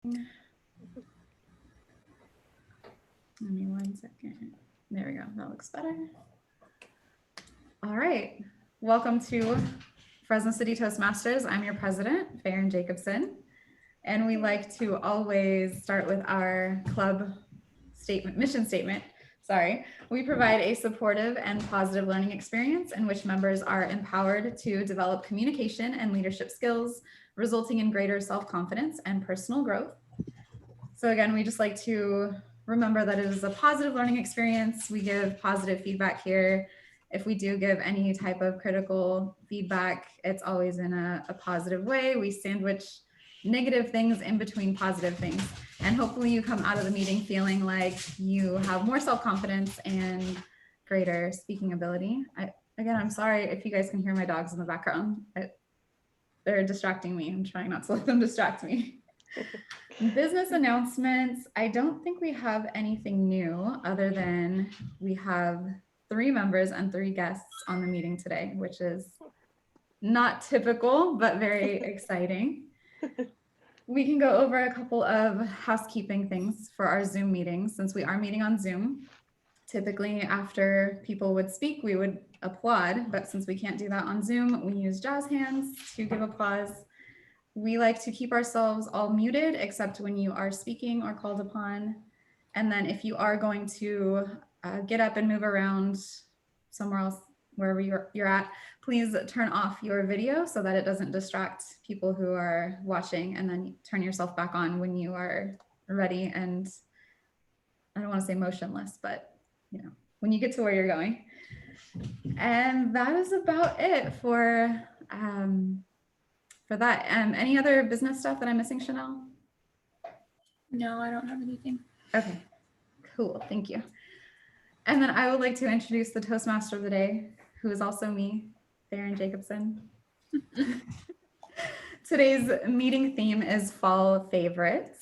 Give me 1 second. There we go. That looks better. All right. Welcome to Fresno City Toastmasters. I'm your president, Farron Jacobson. And we like to always start with our club statement, mission statement. Sorry. We provide a supportive and positive learning experience in which members are empowered to develop communication and leadership skills, resulting in greater self-confidence and personal growth. So again, we just like to remember that it is a positive learning experience. We give positive feedback here. If we do give any type of critical feedback, it's always in a positive way. We sandwich negative things in between positive things. And hopefully you come out of the meeting feeling like you have more self-confidence and greater speaking ability. Again, I'm sorry if you guys can hear my dogs in the background. They're distracting me. I'm trying not to let them distract me. Business announcements. I don't think we have anything new other than we have 3 members and 3 guests on the meeting today, which is not typical, but very exciting. We can go over a couple of housekeeping things for our Zoom meetings since we are meeting on Zoom. Typically after people would speak, we would applaud, but since we can't do that on Zoom, we use jazz hands to give applause. We like to keep ourselves all muted except when you are speaking or called upon. And then if you are going to get up and move around somewhere else, wherever you're at, please turn off your video so that it doesn't distract people who are watching, and then turn yourself back on when you are ready and, I don't want to say motionless, but you know, when you get to where you're going. And that is about it for that. Any other business stuff that I'm missing, Chanel? No, I don't have anything. Okay, cool, thank you. And then I would like to introduce the Toastmaster of the day, who is also me, Farron Jacobson. Today's meeting theme is fall favorites.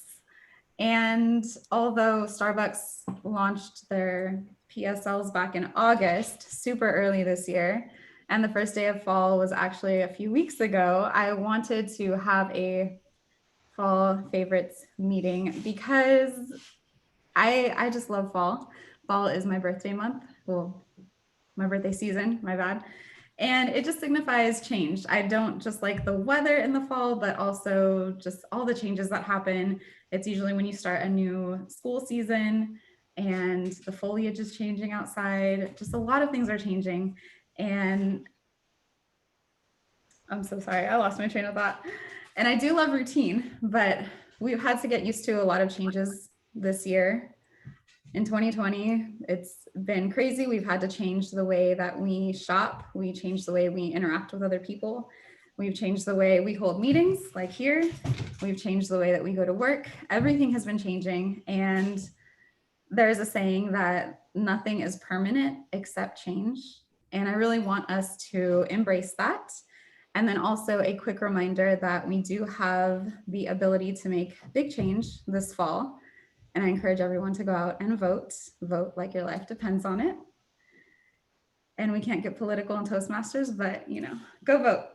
And although Starbucks launched their PSLs back in August, super early this year, and the first day of fall was actually a few weeks ago, I wanted to have a fall favorites meeting because I just love fall. Fall is my birthday month. Well, my birthday season, my bad. And it just signifies change. I don't just like the weather in the fall, but also just all the changes that happen. It's usually when you start a new school season and the foliage is changing outside. Just a lot of things are changing. And I'm so sorry, I lost my train of thought. And I do love routine, but we've had to get used to a lot of changes this year. In 2020, it's been crazy. We've had to change the way that we shop. We changed the way we interact with other people. We've changed the way we hold meetings, like here. We've changed the way that we go to work. Everything has been changing. And there's a saying that nothing is permanent except change. And I really want us to embrace that. And then also a quick reminder that we do have the ability to make big change this fall. And I encourage everyone to go out and vote. Vote like your life depends on it. And we can't get political in Toastmasters, but you know, go vote.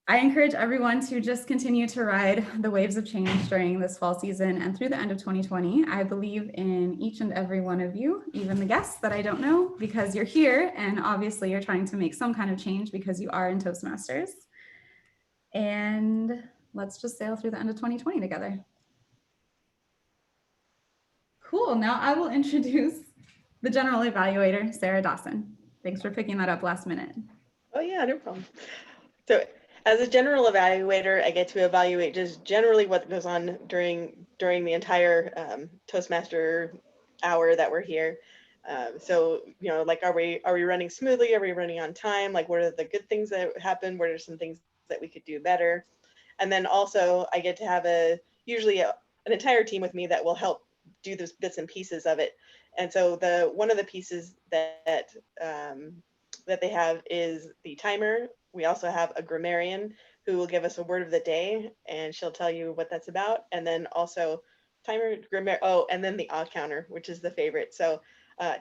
I encourage everyone to just continue to ride the waves of change during this fall season and through the end of 2020. I believe in each and every one of you, even the guests that I don't know, because you're here and obviously you're trying to make some kind of change because you are in Toastmasters. And let's just sail through the end of 2020 together. Cool, now I will introduce the General Evaluator, Sarah Dawson. Thanks for picking that up last minute. Oh yeah, no problem. So as a General Evaluator, I get to evaluate just generally what goes on during the entire Toastmaster hour that we're here. So, you know, like, are we running smoothly? Are we running on time? Like, what are the good things that happen? What are some things that we could do better? And then also I get to have usually an entire team with me that will help do those bits and pieces of it. And so one of the pieces that they have is the timer. We also have a grammarian who will give us a word of the day, and she'll tell you what that's about. And then also timer, grammar, and then the odd counter, which is the favorite. So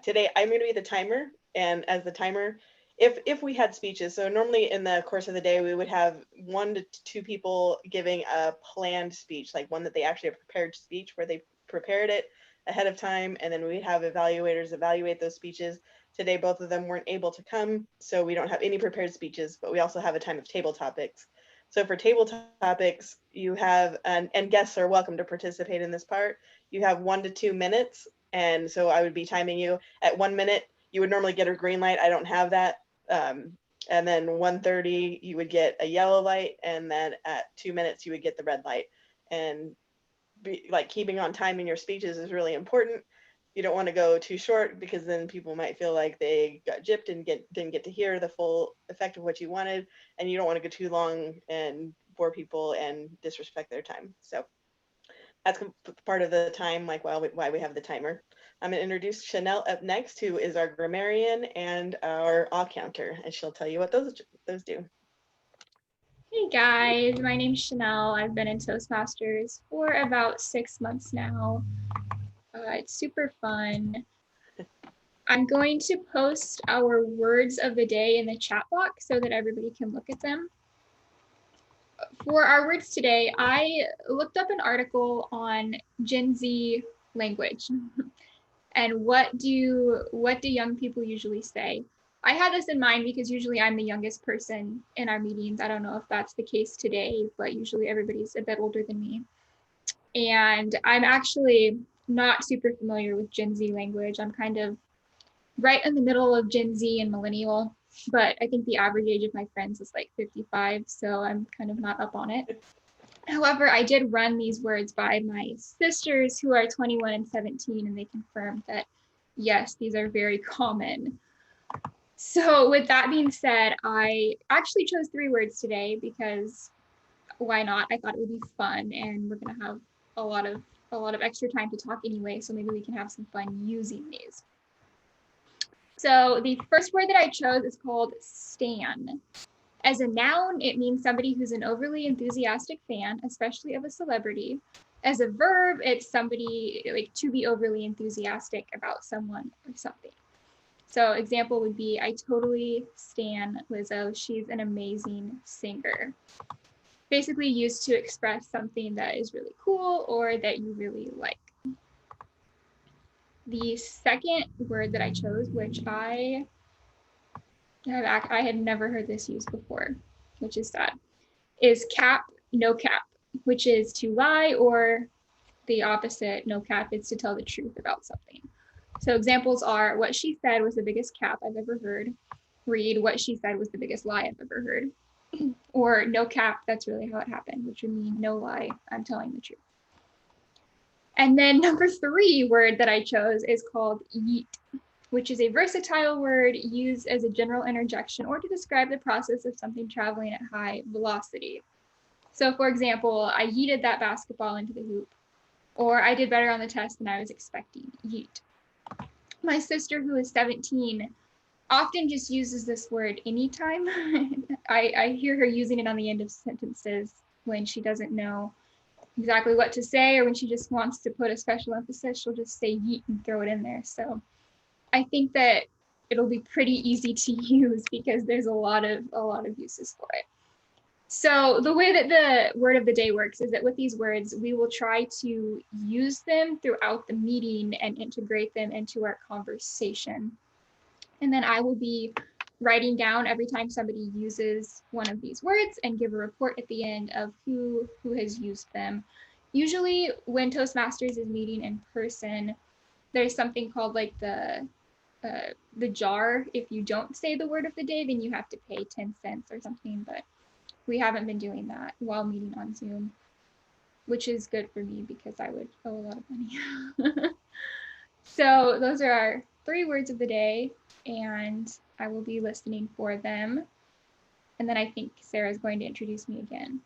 today I'm going to be the timer, and as the timer, if we had speeches, so normally in the course of the day, we would have 1 to 2 people giving a planned speech, like one that they actually have prepared speech where they prepared it ahead of time, and then we'd have evaluators evaluate those speeches. Today, both of them weren't able to come, so we don't have any prepared speeches, but we also have a time of table topics. So for table topics, you have, and guests are welcome to participate in this part, you have 1 to 2 minutes, and so I would be timing you at 1 minute. You would normally get a green light. I don't have that. And then 1:30 you would get a yellow light, and then at 2 minutes you would get the red light. And like keeping on time in your speeches is really important. You don't want to go too short because then people might feel like they got gypped and didn't get to hear the full effect of what you wanted, and you don't want to go too long and bore people and disrespect their time. So that's part of the time, like why we have the timer. I'm going to introduce Chanel up next, who is our grammarian and our awe counter, and she'll tell you what those do. Hey guys, my name's Chanel. I've been in Toastmasters for about 6 months now. It's super fun. I'm going to post our words of the day in the chat box so that everybody can look at them. For our words today, I looked up an article on Gen Z language and what do young people usually say. I had this in mind because usually I'm the youngest person in our meetings. I don't know if that's the case today, but usually everybody's a bit older than me. And I'm actually not super familiar with Gen Z language. I'm kind of right in the middle of Gen Z and millennial, but I think the average age of my friends is like 55, so I'm kind of not up on it. However, I did run these words by my sisters who are 21 and 17, and they confirmed that, yes, these are very common. So with that being said, I actually chose 3 words today because why not? I thought it would be fun, and we're gonna have a lot of extra time to talk anyway, so maybe we can have some fun using these. So the first word that I chose is called stan. As a noun, it means somebody who's an overly enthusiastic fan, especially of a celebrity. As a verb, it's somebody like to be overly enthusiastic about someone or something. So example would be, I totally stan Lizzo. She's an amazing singer. Basically used to express something that is really cool or that you really like. The second word that I chose, which I had never heard this used before, which is sad, is cap, no cap, which is to lie, or the opposite, no cap, it's to tell the truth about something. So examples are, what she said was the biggest cap I've ever heard. Read, what she said was the biggest lie I've ever heard. Or no cap, that's really how it happened, which would mean no lie, I'm telling the truth. And then number 3 word that I chose is called yeet, which is a versatile word used as a general interjection or to describe the process of something traveling at high velocity. So for example, I yeeted that basketball into the hoop, or I did better on the test than I was expecting, yeet. My sister, who is 17, often just uses this word anytime. I hear her using it on the end of sentences when she doesn't know exactly what to say, or when she just wants to put a special emphasis, she'll just say yeet and throw it in there. So I think that it'll be pretty easy to use because there's a lot of uses for it. So the way that the word of the day works is that with these words, we will try to use them throughout the meeting and integrate them into our conversation. And then I will be writing down every time somebody uses one of these words and give a report at the end of who has used them. Usually when Toastmasters is meeting in person, there's something called like the jar. If you don't say the word of the day, then you have to pay 10 cents or something, but we haven't been doing that while meeting on Zoom, which is good for me because I would owe a lot of money. So those are our 3 words of the day, and I will be listening for them. And then I think Sarah's going to introduce me again.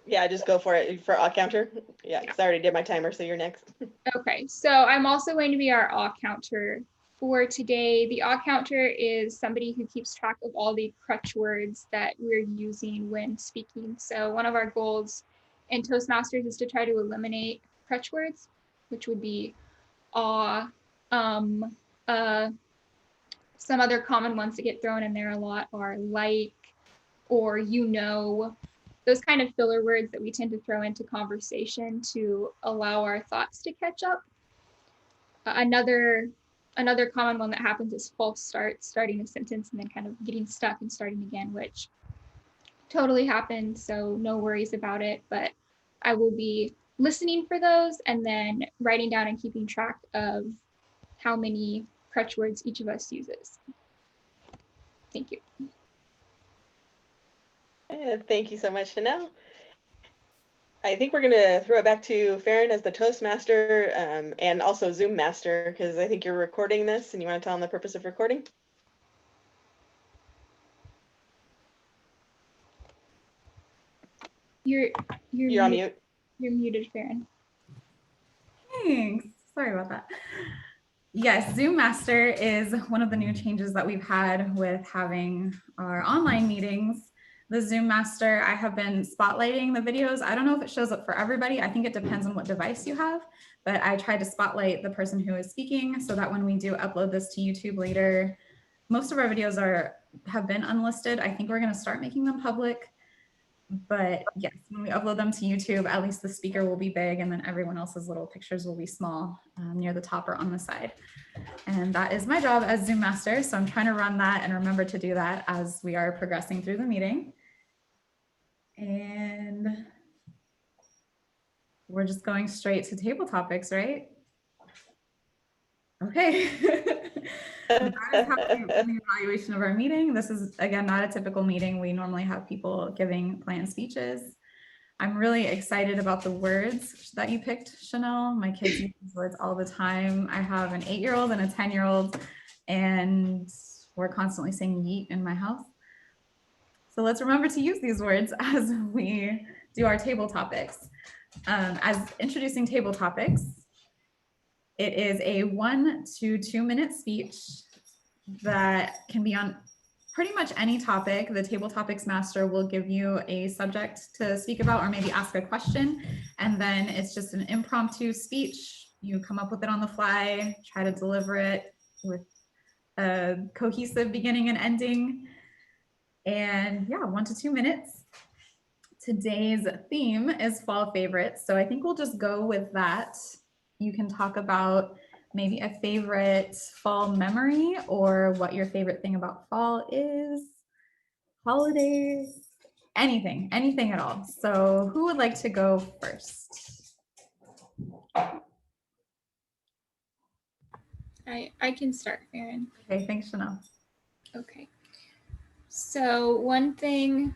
Yeah, just go for it for awe counter. Yeah, because I already did my timer, so you're next. Okay, so I'm also going to be our awe counter for today. The awe counter is somebody who keeps track of all the crutch words that we're using when speaking. So one of our goals in Toastmasters is to try to eliminate crutch words, which would be awe, Some other common ones that get thrown in there a lot are like, or you know, those kind of filler words that we tend to throw into conversation to allow our thoughts to catch up. Another common one that happens is false starts, starting a sentence and then kind of getting stuck and starting again, which totally happens, so no worries about it. But I will be listening for those and then writing down and keeping track of how many crutch words each of us uses. Thank you. Thank you so much, Chanel. I think we're going to throw it back to Farron as the Toastmaster and also Zoom Master, because I think you're recording this and you want to tell them the purpose of recording? You're on mute. You're muted, Farron. Thanks. Sorry about that. Yes, Zoom Master is one of the new changes that we've had with having our online meetings. The Zoom Master, I have been spotlighting the videos. I don't know if it shows up for everybody. I think it depends on what device you have, but I try to spotlight the person who is speaking so that when we do upload this to YouTube later, most of our videos have been unlisted. I think we're going to start making them public. But yes, when we upload them to YouTube, at least the speaker will be big and then everyone else's little pictures will be small near the top or on the side. And that is my job as Zoom Master. So I'm trying to run that and remember to do that as we are progressing through the meeting. And we're just going straight to table topics, right? Okay. That is how we do the evaluation of our meeting. This is, again, not a typical meeting. We normally have people giving planned speeches. I'm really excited about the words that you picked, Chanel. My kids use these words all the time. I have an 8-year-old and a 10-year-old, and we're constantly saying yeet in my house. So let's remember to use these words as we do our table topics. As introducing table topics, it is a 1 to 2 minute speech that can be on pretty much any topic. The table topics master will give you a subject to speak about or maybe ask a question. And then it's just an impromptu speech. You come up with it on the fly, try to deliver it with a cohesive beginning and ending. And yeah, 1 to 2 minutes. Today's theme is fall favorites. So I think we'll just go with that. You can talk about maybe a favorite fall memory or what your favorite thing about fall is, holidays, anything at all. So who would like to go first? I can start, Farron. Okay, thanks, Chanel. Okay. So one thing,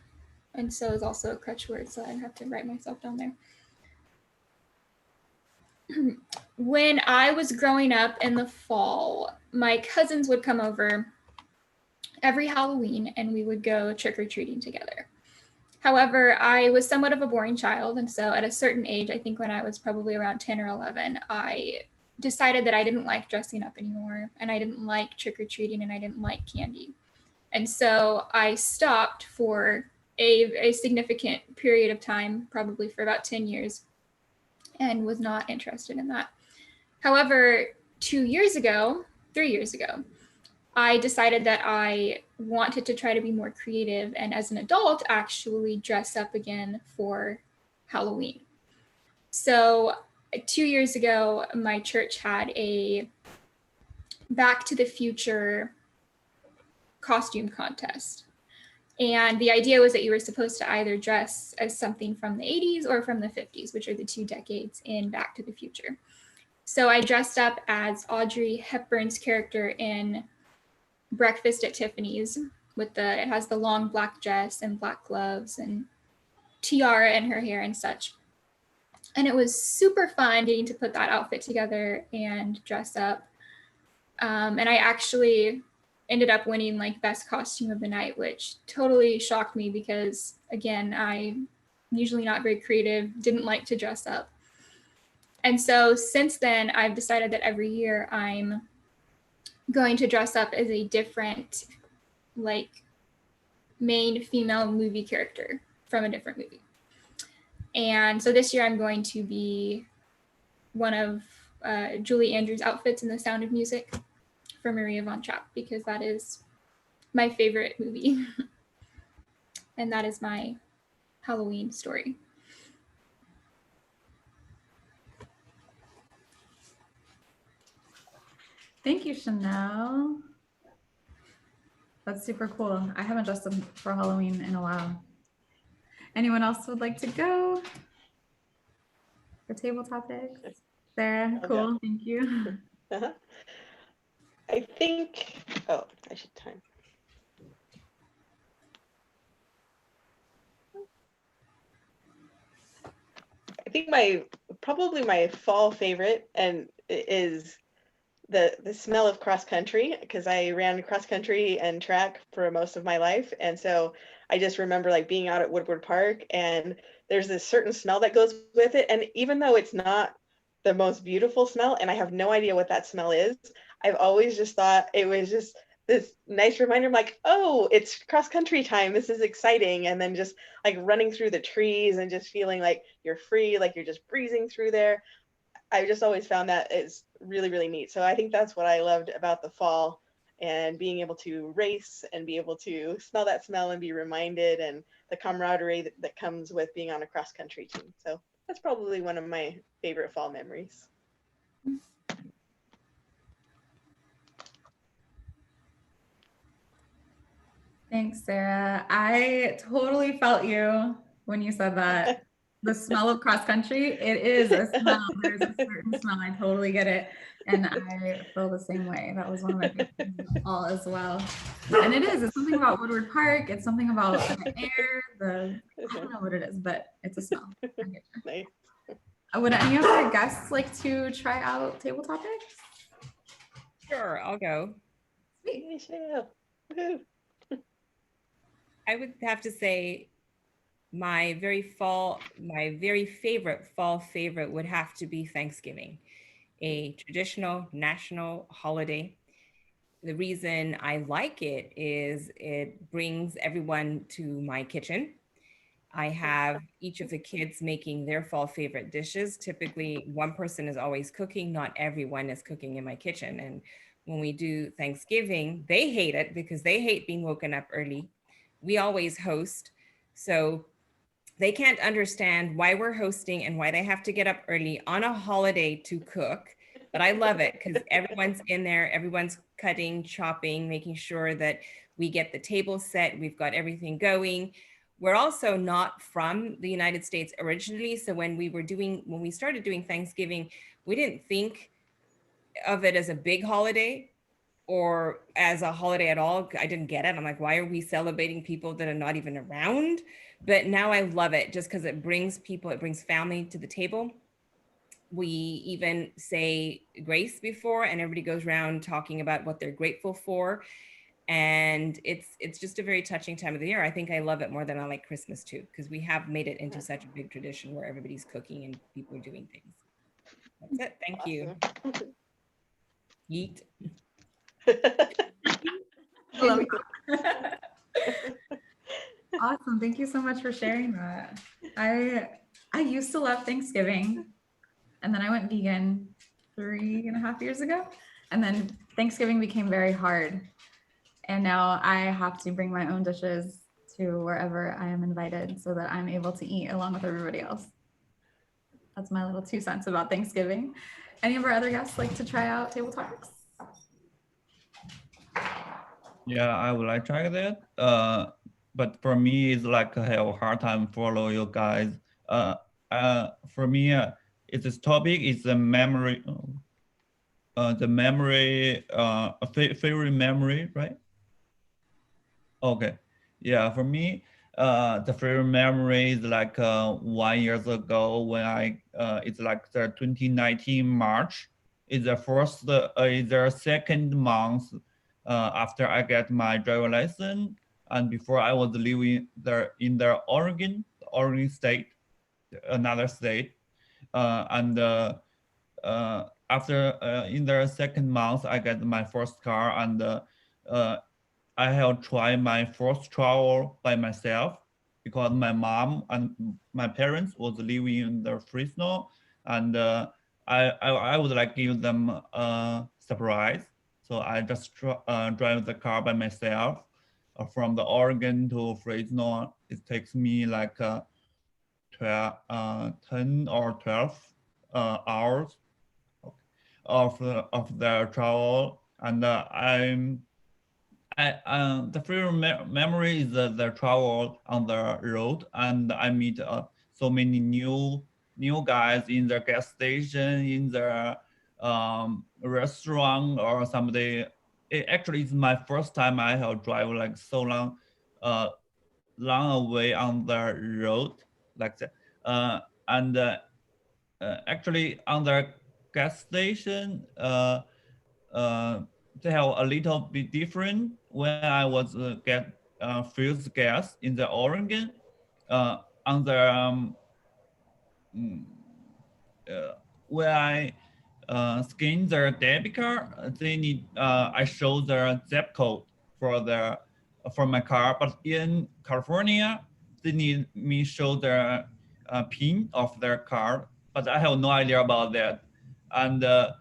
and so is also a crutch word, so I'd have to write myself down there. When I was growing up in the fall, my cousins would come over every Halloween and we would go trick-or-treating together. However, I was somewhat of a boring child, and so at a certain age, I think when I was probably around 10 or 11, I decided that I didn't like dressing up anymore, and I didn't like trick-or-treating, and I didn't like candy. And so I stopped for a significant period of time, probably for about 10 years, and was not interested in that. However, 3 years ago, I decided that I wanted to try to be more creative and as an adult actually dress up again for Halloween. So 2 years ago, my church had a Back to the Future costume contest. And the idea was that you were supposed to either dress as something from the 80s or from the 50s, which are the 2 decades in Back to the Future. So I dressed up as Audrey Hepburn's character in Breakfast at Tiffany's it has the long black dress and black gloves and tiara in her hair and such. And it was super fun getting to put that outfit together and dress up. And I actually ended up winning like best costume of the night, which totally shocked me because again, I'm usually not very creative, didn't like to dress up. And so since then, I've decided that every year I'm going to dress up as a different, like, main female movie character from a different movie. And so this year I'm going to be one of Julie Andrews' outfits in The Sound of Music for Maria von Trapp because that is my favorite movie. And that is my Halloween story. Thank you, Chanel. That's super cool. I haven't dressed up for Halloween in a while. Anyone else would like to go for table topics? Sarah, cool. Thank you. Uh-huh. I think, oh, I should time. I think probably my fall favorite and is the smell of cross country, because I ran cross country and track for most of my life. And so I just remember like being out at Woodward Park, and there's this certain smell that goes with it. And even though it's not the most beautiful smell, and I have no idea what that smell is, I've always just thought it was just this nice reminder. I'm like, oh, it's cross country time. This is exciting. And then just like running through the trees and just feeling like you're free, like you're just breezing through there. I just always found that is really, really neat. So I think that's what I loved about the fall, and being able to race and be able to smell that smell and be reminded, and the camaraderie that comes with being on a cross country team. So that's probably one of my favorite fall memories. Thanks, Sarah. I totally felt you when you said that. The smell of cross country, it is a smell. There's a certain smell. I totally get it. And I feel the same way. That was one of my favorites all as well. And it's something about Woodward Park. It's something about the air, I don't know what it is, but it's a smell. Nice. Would any of our guests like to try out table topics? Sure, I'll go. Sweet. I would have to say my very favorite fall favorite would have to be Thanksgiving, a traditional national holiday. The reason I like it is it brings everyone to my kitchen. I have each of the kids making their fall favorite dishes. Typically, one person is always cooking. Not everyone is cooking in my kitchen. And when we do Thanksgiving, they hate it because they hate being woken up early. We always host. So they can't understand why we're hosting and why they have to get up early on a holiday to cook. But I love it because everyone's in there, everyone's cutting, chopping, making sure that we get the table set, we've got everything going. We're also not from the United States originally. So when we started doing Thanksgiving, we didn't think of it as a big holiday or as a holiday at all. I didn't get it. I'm like, why are we celebrating people that are not even around? But now I love it just because it brings people, it brings family to the table. We even say grace before, and everybody goes around talking about what they're grateful for. And it's just a very touching time of the year. I think I love it more than I like Christmas too, because we have made it into such a big tradition where everybody's cooking and people are doing things. That's it. Thank you. Yeet. Awesome. Thank you so much for sharing that. I used to love Thanksgiving, and then I went vegan 3.5 years ago. And then Thanksgiving became very hard. And now I have to bring my own dishes to wherever I am invited so that I'm able to eat along with everybody else. That's my little 2 cents about Thanksgiving. Any of our other guests like to try out table topics? Yeah, I would like to try that. But for me, it's like I have a hard time follow you guys. For me, this topic is the memory, favorite memory, right? Okay, yeah, for me, the favorite memory is like 1 year ago when it's like the 2019 March. It's the second month after I get my driver license, and before I was living there in the Oregon state, another state, and after in the second month I get my first car, and I have tried my first travel by myself because my mom and my parents was living in the Fresno, and I would like give them a surprise. So I just drive the car by myself. From the Oregon to Fresno, it takes me like 10 or 12 hours of the travel, and the favorite memory is the travel on the road, and I meet so many new guys in the gas station, in the restaurant, or somebody. Actually, it's my first time I have drive like so long away on the road like that. And actually on the gas station, they have a little bit different. When I was get filled gas in the Oregon, on the mm, uh, when I scan their debit card, they need I show the zip code for the for my car. But in California, they need me show the PIN of their card. But I have no idea about that, and uh,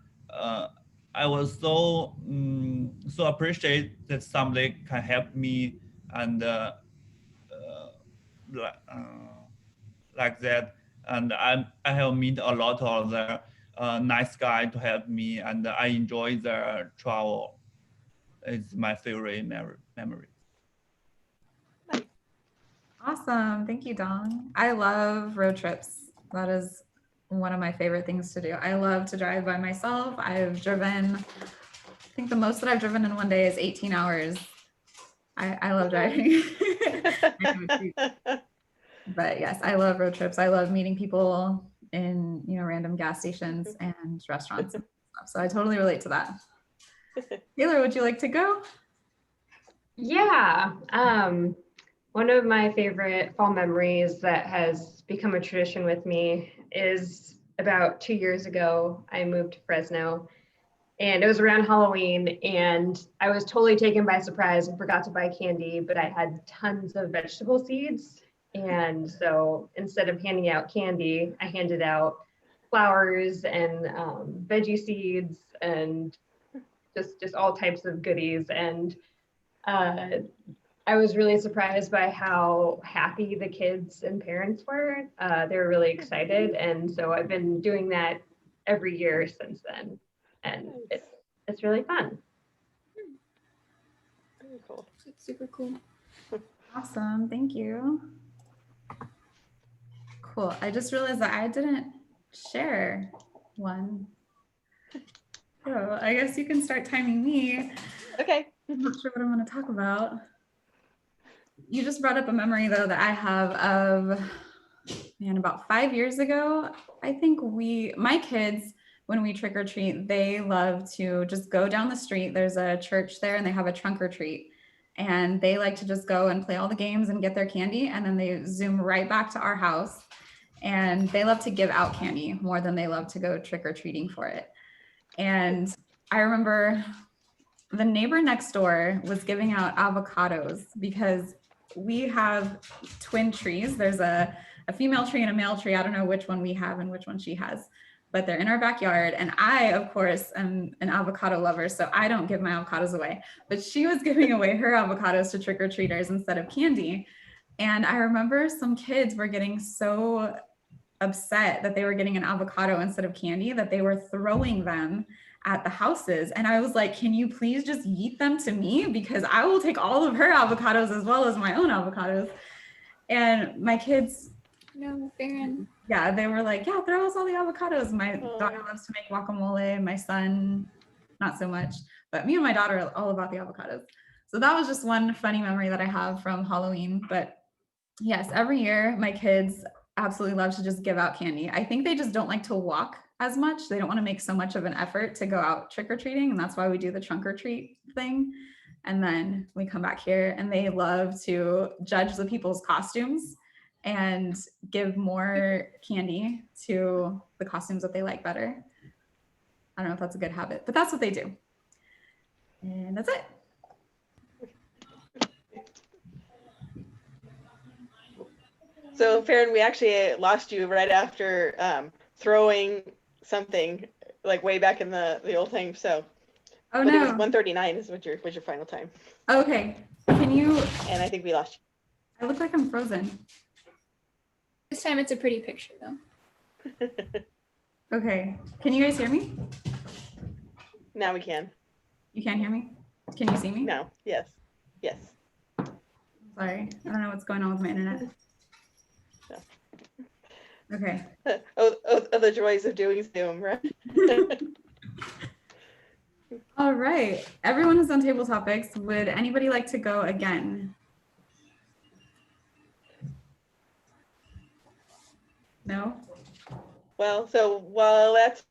I was so appreciate that somebody can help me and like, like that. And I have met a lot of the nice guy to help me, and I enjoy the travel. It's my favorite memory. Awesome. Thank you, Dong. I love road trips. That is one of my favorite things to do. I love to drive by myself. I've driven, I think the most that I've driven in one day is 18 hours. I love driving. But yes, I love road trips. I love meeting people in, random gas stations and restaurants and stuff. So I totally relate to that. Taylor, would you like to go? Yeah. One of my favorite fall memories that has become a tradition with me is about 2 years ago, I moved to Fresno, and it was around Halloween, and I was totally taken by surprise and forgot to buy candy, but I had tons of vegetable seeds. And so instead of handing out candy, I handed out flowers and veggie seeds and just all types of goodies. And I was really surprised by how happy the kids and parents were. They were really excited. And so I've been doing that every year since then. And it's really fun. Very cool. It's super cool. Awesome. Thank you. Cool. I just realized that I didn't share one. So I guess you can start timing me. Okay. I'm not sure what I want to talk about. You just brought up a memory though that I have of, about 5 years ago. I think my kids, when we trick or treat, they love to just go down the street. There's a church there and they have a trunk or treat. And they like to just go and play all the games and get their candy. And then they zoom right back to our house. And they love to give out candy more than they love to go trick or treating for it. And I remember the neighbor next door was giving out avocados because we have twin trees. There's a female tree and a male tree. I don't know which one we have and which one she has, but they're in our backyard. And I, of course, am an avocado lover, so I don't give my avocados away. But she was giving away her avocados to trick-or-treaters instead of candy. And I remember some kids were getting so upset that they were getting an avocado instead of candy that they were throwing them at the houses. And I was like, can you please just yeet them to me? Because I will take all of her avocados as well as my own avocados. And my kids, No, Baron. yeah, they were like, yeah, throw us all the avocados. My daughter loves to make guacamole. My son, not so much, but me and my daughter are all about the avocados. So that was just one funny memory that I have from Halloween. But yes, every year my kids absolutely love to just give out candy. I think they just don't like to walk as much. They don't want to make so much of an effort to go out trick-or-treating. And that's why we do the trunk or treat thing. And then we come back here and they love to judge the people's costumes and give more candy to the costumes that they like better. I don't know if that's a good habit, but that's what they do. And that's it. So Farron, we actually lost you right after throwing something like way back in the old thing. So Oh But it was no. 1:39 is what was your final time. Okay. Can you? And I think we lost I look like I'm frozen. This time it's a pretty picture though. you. Okay. Can you guys hear me? Now we can. You can't hear me? Can you see me? No. Yes. Yes. Sorry. I don't know what's going on with my internet. No. Okay. Oh, the joys of doing Zoom, right? All right. Everyone has done table topics. Would anybody like to go again? No? Well, so while that's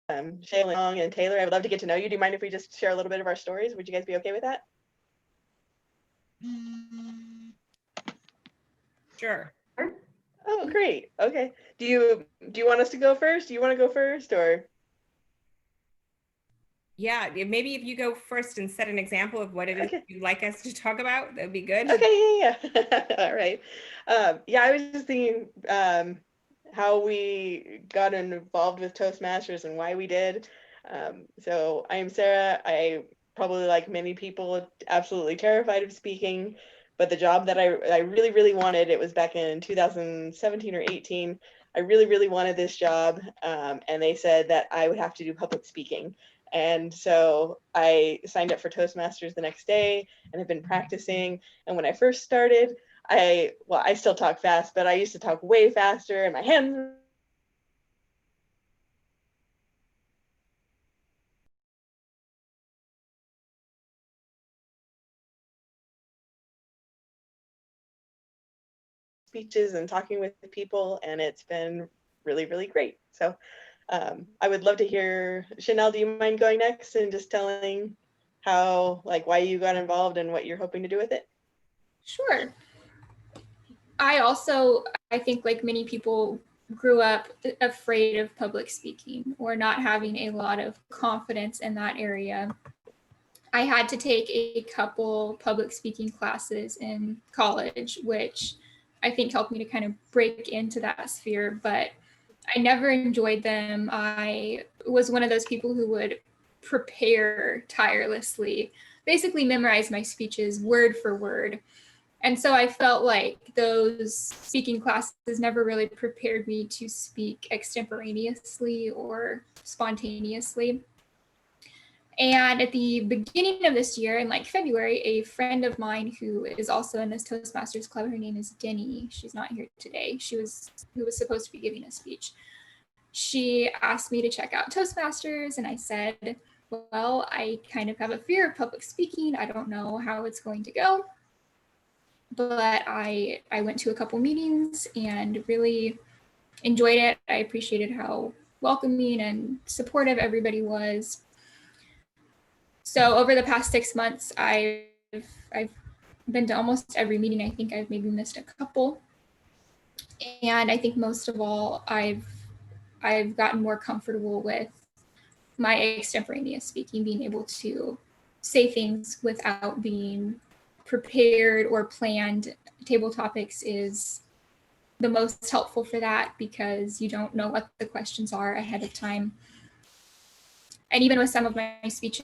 Shayla Long and Taylor, I would love to get to know you. Do you mind if we just share a little bit of our stories? Would you guys be okay with that? Sure. Oh, great. Okay. Do you want us to go first? Do you want to go first or? Yeah, maybe if you go first and set an example of what it is Okay. you'd like us to talk about, that'd be good. Okay, yeah. All right. Yeah, I was just thinking how we got involved with Toastmasters and why we did. So I am Sarah. I probably, like many people, absolutely terrified of speaking, but the job that I really, really wanted, it was back in 2017 or 18. I really, really wanted this job, and they said that I would have to do public speaking. And so I signed up for Toastmasters the next day and have been practicing. And when I first started, I still talk fast, but I used to talk way faster and my hands speeches and talking with people, and it's been really, really great. So I would love to hear, Chanel, do you mind going next and just telling how, like, why you got involved and what you're hoping to do with it? Sure. I think like many people grew up afraid of public speaking or not having a lot of confidence in that area. I had to take a couple public speaking classes in college, which I think helped me to kind of break into that sphere, but I never enjoyed them. I was one of those people who would prepare tirelessly, basically memorize my speeches word for word. And so I felt like those speaking classes never really prepared me to speak extemporaneously or spontaneously. And at the beginning of this year, in like February, a friend of mine who is also in this Toastmasters club, her name is Denny. She's not here today. Who was supposed to be giving a speech. She asked me to check out Toastmasters, and I said, well, I kind of have a fear of public speaking. I don't know how it's going to go. But I went to a couple meetings and really enjoyed it. I appreciated how welcoming and supportive everybody was. So over the past 6 months, I've been to almost every meeting. I think I've maybe missed a couple. And I think most of all, I've gotten more comfortable with my extemporaneous speaking, being able to say things without being prepared or planned. Table topics is the most helpful for that because you don't know what the questions are ahead of time. And even with some of my speeches,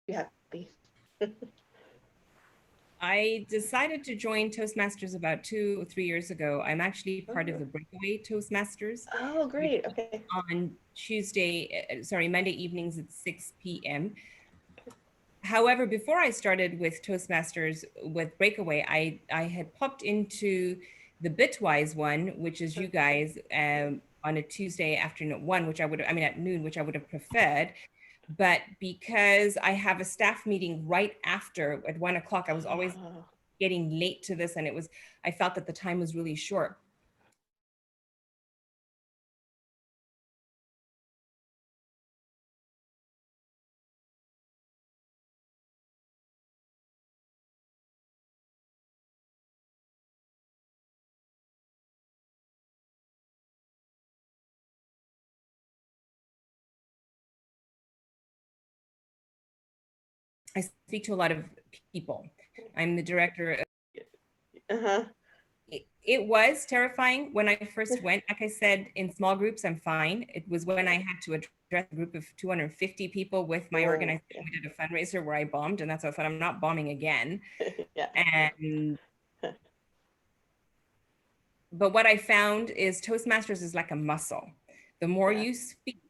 You happy? I decided to join Toastmasters about 2 or 3 years ago. I'm actually part of the Breakaway Toastmasters Oh, great. Okay. on Monday evenings at 6 p.m. However, before I started with Toastmasters with Breakaway, I had popped into the Bitwise one, which is you guys on a Tuesday afternoon one, at noon, which I would have preferred. But because I have a staff meeting right after at 1 o'clock, I was always getting late to this, and I felt that the time was really short. I speak to a lot of people. I'm the director of Uh-huh. it was terrifying when I first went. Like I said, in small groups, I'm fine. It was when I had to address a group of 250 people with my organization. Yeah. We did a fundraiser where I bombed, and that's why I thought I'm not bombing again. Yeah. And but what I found is Toastmasters is like a muscle. The more Yeah. you speak,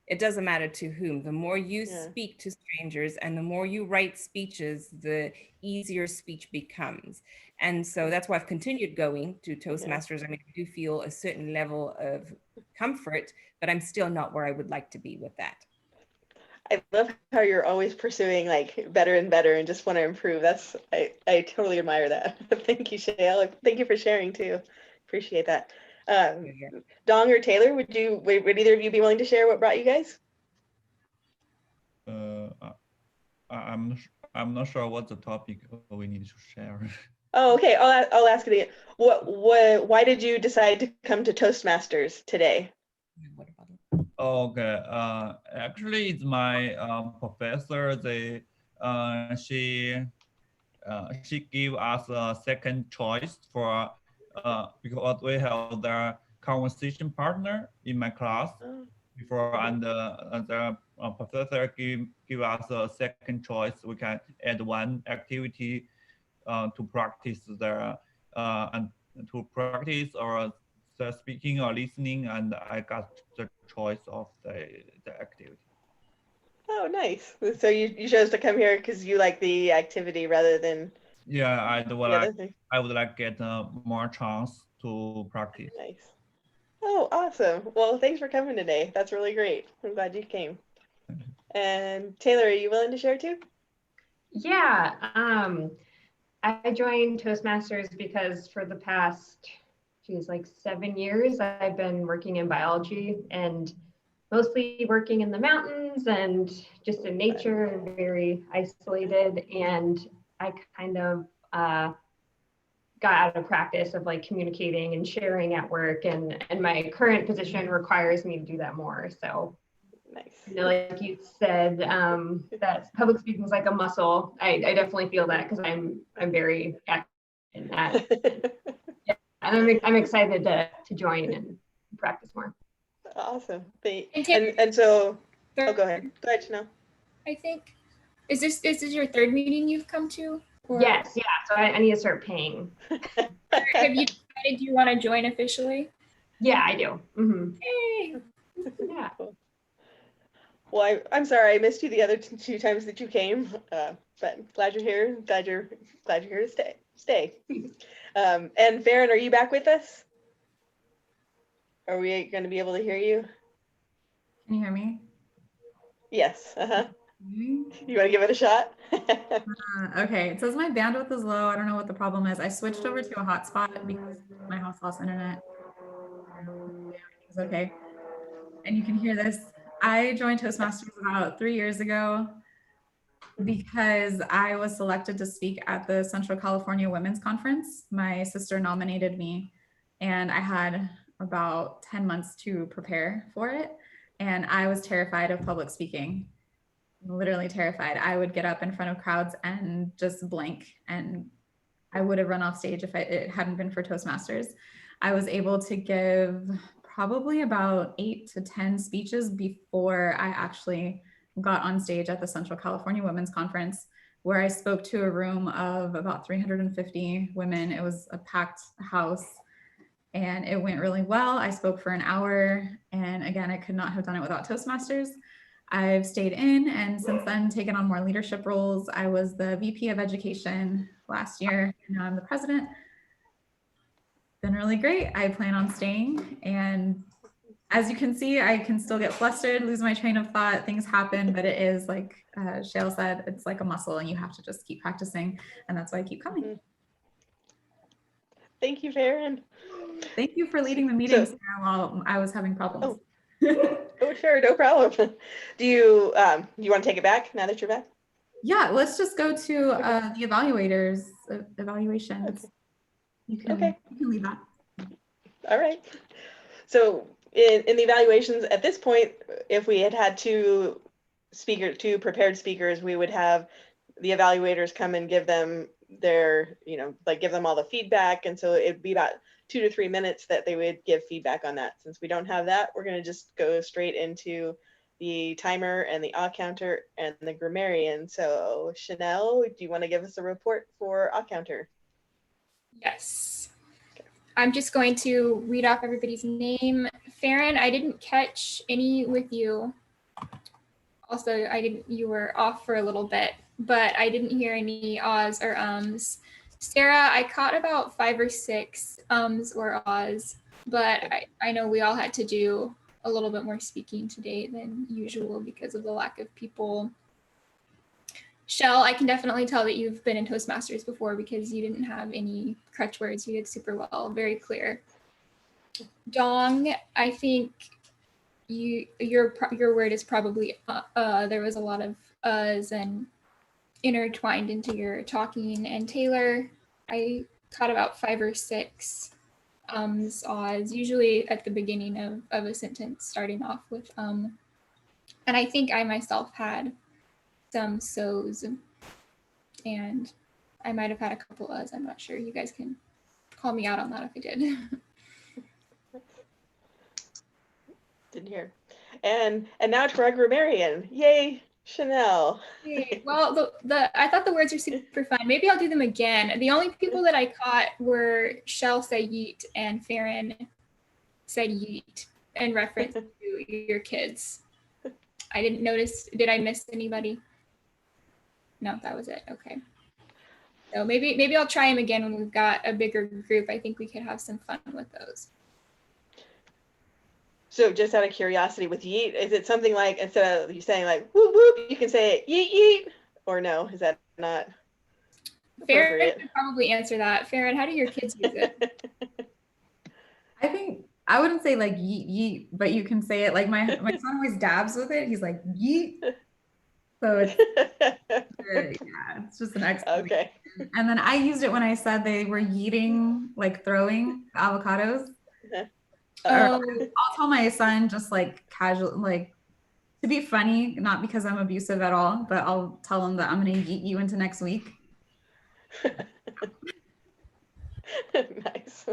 it doesn't matter to whom, the more you Yeah. speak to strangers and the more you write speeches, the easier speech becomes. And so that's why I've continued going to Toastmasters. I mean, I do feel a certain level of comfort, but I'm still not where I would like to be with that. I love how you're always pursuing like better and better and just want to improve. I totally admire that. Thank you, Shayla. Thank you for sharing too. Appreciate that. Dong or Taylor, would either of you be willing to share what brought you guys? I'm not sure what the topic we need to share. Oh, okay. I'll ask it again. Why did you decide to come to Toastmasters today? Okay. Actually, it's my professor. She gave us a second choice for because we have the conversation partner in my class before, and the professor give us a second choice. We can add one activity to practice or the speaking or listening, and I got the choice of the activity. Oh, nice. So you chose to come here because you like the activity rather than I other thing. would like get more chance to practice. Nice. Oh, awesome. Well, thanks for coming today. That's really great. I'm glad you came. And Taylor, are you willing to share too? Yeah, I joined Toastmasters because for the past, like 7 years, I've been working in biology and mostly working in the mountains and just in nature and very isolated. And I kind of got out of practice of like communicating and sharing at work, and my current position requires me to do that more. So nice. You know, like you said, that public speaking is like a muscle. I definitely feel that because I'm very active in that. Yeah, and I'm excited to join and practice more. Awesome. And so, go ahead. Go ahead, Chanel. I think, is this your third meeting you've come to? Or Yes, yeah. So I need to start paying. have you decided you want to join officially? Yeah, I do. Mm-hmm. Hey. Yeah. Cool. Well, I'm sorry I missed you the other two times that you came, but glad you're here. Glad you're here to stay. And Farron, are you back with us? Are we going to be able to hear you? Can you hear me? Yes. You want to give it a shot? Okay, it says my bandwidth is low. I don't know what the problem is. I switched over to a hotspot because my house lost internet. Everything's okay. And you can hear this. I joined Toastmasters about 3 years ago because I was selected to speak at the Central California Women's Conference. My sister nominated me, and I had about 10 months to prepare for it. And I was terrified of public speaking. Literally terrified. I would get up in front of crowds and just blank, and I would have run off stage if it hadn't been for Toastmasters. I was able to give probably about 8 to 10 speeches before I actually got on stage at the Central California Women's Conference, where I spoke to a room of about 350 women. It was a packed house, and it went really well. I spoke for an hour, and again, I could not have done it without Toastmasters. I've stayed in and since then taken on more leadership roles. I was the VP of Education last year, and now I'm the president. Been really great. I plan on staying, and as you can see, I can still get flustered, lose my train of thought, things happen, but it is like Shale said, it's like a muscle and you have to just keep practicing, and that's why I keep coming. Thank you, Farron. Thank you for leading the meetings while I was having problems. Oh, sure, no problem. Do you want to take it back now that you're back? Yeah, let's just go to the evaluators evaluations. Okay. You can leave that. All right. So in the evaluations at this point, if we had two prepared speakers, we would have the evaluators come and give them their, like give them all the feedback. And so it'd be about 2 to 3 minutes that they would give feedback on that. Since we don't have that, we're going to just go straight into the timer and the odd counter and the grammarian. So Chanel, do you want to give us a report for odd counter? Yes. I'm just going to read off everybody's name. Farron, I didn't catch any with you. Also, you were off for a little bit, but I didn't hear any ahs or ums. Sarah, I caught about 5 or 6 ums or ahs, but I know we all had to do a little bit more speaking today than usual because of the lack of people. Shell, I can definitely tell that you've been in Toastmasters before because you didn't have any crutch words. You did super well, very clear. Dong, I think your word is probably there was a lot of uhs and intertwined into your talking. And Taylor, I caught about 5 or 6 ums, ahs, usually at the beginning of a sentence, starting off with and I think I myself had some so's, and I might have had a couple uhs. I'm not sure. You guys can call me out on that if I did. Didn't hear. And now to our grammarian. Yay, Chanel. Okay, well, I thought the words were super fun. Maybe I'll do them again. The only people that I caught were Shell said yeet and Farron said yeet in reference to your kids. I didn't notice. Did I miss anybody? No, that was it. Okay. So maybe I'll try them again when we've got a bigger group. I think we could have some fun with those. So just out of curiosity with yeet, is it something like, instead of you saying like whoop whoop, you can say yeet yeet, or no? Is that not Farron appropriate? could probably answer that. Farron, how do your kids use it? I think I wouldn't say like yeet yeet, but you can say it like my son always dabs with it. He's like yeet. So it's yeah, it's just an exclamation. Okay. And then I used it when I said they were yeeting, like throwing avocados. I'll tell my son just like casual, like to be funny, not because I'm abusive at all, but I'll tell him that I'm going to yeet you into next week. Nice.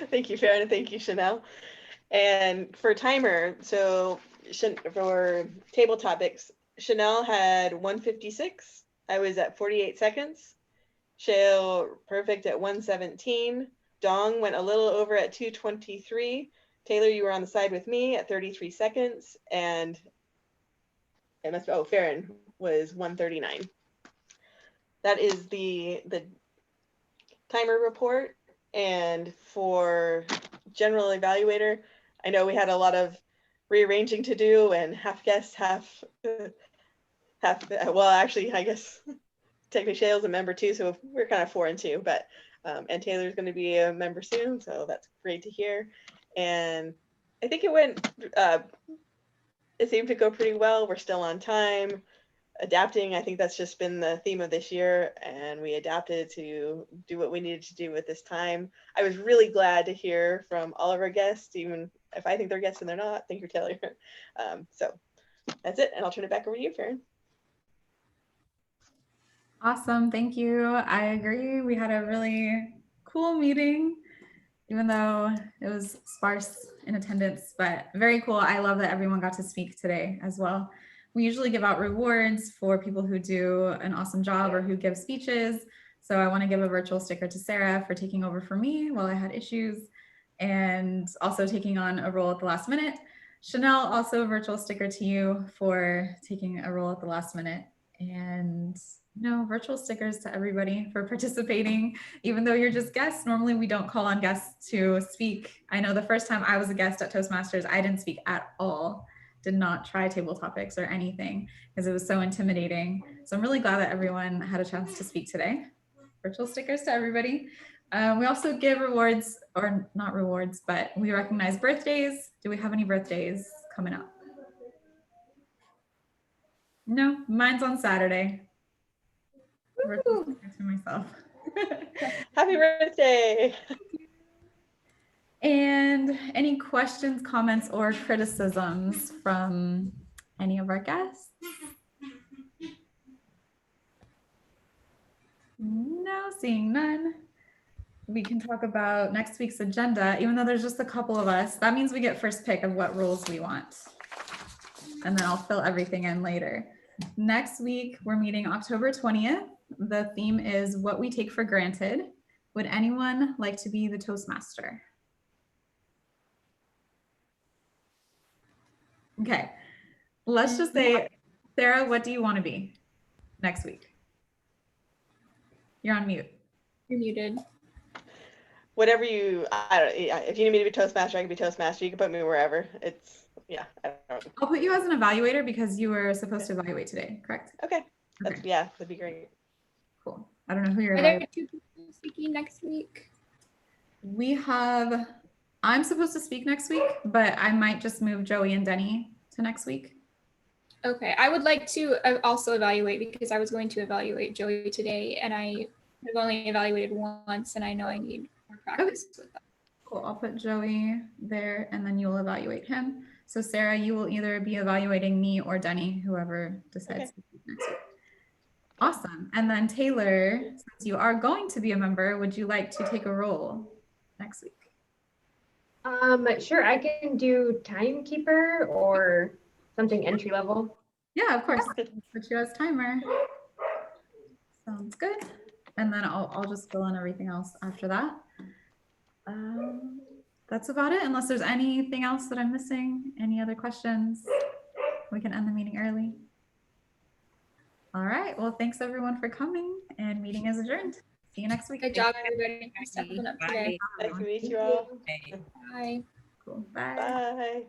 Thank you, Farron, and thank you, Chanel. And for timer, so for table topics, Chanel had 156. I was at 48 seconds. Shale perfect at 117. Dong went a little over at 223. Taylor, you were on the side with me at 33 seconds. And Farron was 139. That is the timer report. And for General Evaluator, I know we had a lot of rearranging to do, and half guest, half well, actually, I guess technically Shale's a member too, so we're kind of 4 and 2, but and Taylor's going to be a member soon, so that's great to hear. And I think it seemed to go pretty well. We're still on time. Adapting, I think that's just been the theme of this year, and we adapted to do what we needed to do with this time. I was really glad to hear from all of our guests, even if I think they're guests and they're not. Thank you, Taylor. So that's it, and I'll turn it back over to you, Farron. Awesome, thank you. I agree. We had a really cool meeting, even though it was sparse in attendance, but very cool. I love that everyone got to speak today as well. We usually give out rewards for people who do an awesome job or who give speeches. So I want to give a virtual sticker to Sarah for taking over for me while I had issues and also taking on a role at the last minute. Chanel, also a virtual sticker to you for taking a role at the last minute. And virtual stickers to everybody for participating, even though you're just guests. Normally we don't call on guests to speak. I know the first time I was a guest at Toastmasters, I didn't speak at all. Did not try table topics or anything because it was so intimidating. So I'm really glad that everyone had a chance to speak today. Virtual stickers to everybody. We also give rewards, or not rewards, but we recognize birthdays. Do we have any birthdays coming up? No, mine's on Saturday. Virtual sticker to myself. Happy birthday. And any questions, comments, or criticisms from any of our guests? No, seeing none. We can talk about next week's agenda, even though there's just a couple of us. That means we get first pick of what rules we want. And then I'll fill everything in later. Next week, we're meeting October 20th. The theme is what we take for granted. Would anyone like to be the Toastmaster? Okay, let's just say, Sarah, what do you want to be next week? You're on mute. You're muted. Whatever you, I don't, yeah, if you need me to be Toastmaster, I can be Toastmaster. You can put me wherever. It's, yeah, I don't know. I'll put you as an evaluator because you were supposed to evaluate today, correct? Okay, that's, Okay, yeah, that'd be great. cool. I don't know who you're Are there evaluating. 2 people speaking next week? We have, I'm supposed to speak next week, but I might just move Joey and Denny to next week. Okay, I would like to also evaluate because I was going to evaluate Joey today and I have only evaluated once and I know I need more practice with that. Cool, I'll put Joey there and then you'll evaluate him. So Sarah, you will either be evaluating me or Denny, whoever decides to speak next week. Awesome. And then Taylor, since you are going to be a member, would you like to take a role next week? Sure, I can do timekeeper or something entry level. Yeah, of course. Put you as timer. Sounds good. And then I'll just fill in everything else after that. That's about it, unless there's anything else that I'm missing. Any other questions? We can end the meeting early. All right. Well, thanks everyone for coming, and meeting is adjourned. See you next week. Good job, everybody, for stepping up today. Nice to meet you all. Bye. Bye. Cool. Bye. Bye.